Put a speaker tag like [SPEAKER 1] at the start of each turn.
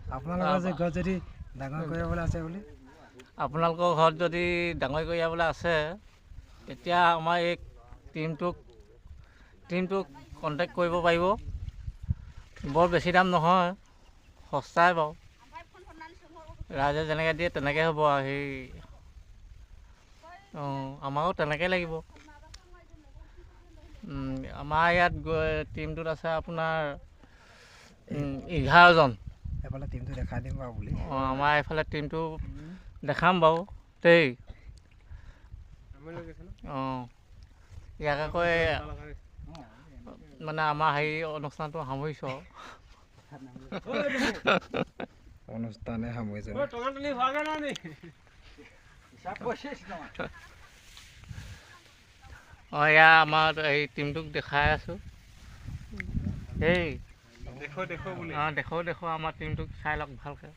[SPEAKER 1] আপোনালোকৰ যে ঘৰত যদি ডাঙৰ কৰিবলৈ আছে বুলি
[SPEAKER 2] আপোনালোকৰ ঘৰত যদি ডাঙৰ কৰিয়াবলৈ আছে তেতিয়া আমাৰ এই টিমটোক কণ্টেক্ট কৰিব পাৰিব। বৰ বেছি দাম নহয়, সস্তাই বাৰু। ৰাইজে যেনেকৈ দিয়ে তেনেকৈ হ'ব আৰু সেই আমাৰো তেনেকৈ লাগিব। আমাৰ ইয়াত টিমটোত আছে আপোনাৰ 11জন।
[SPEAKER 1] এইফালে টিমটো দেখাই দিম বাৰু বুলি।
[SPEAKER 2] আমাৰ এইফালে টিমটো দেখাম বাৰু দেই। ইয়াকে কৈ মানে আমাৰ হেৰি অনুষ্ঠানটো সামৰিছোঁ আৰু।
[SPEAKER 1] অনুষ্ঠানে সামৰিছে।
[SPEAKER 2] এয়া আমাৰ এই টিমটোক দেখাই আছোঁ। এই দেখো আমাৰ টিমটোক চাই লওক ভালকৈ।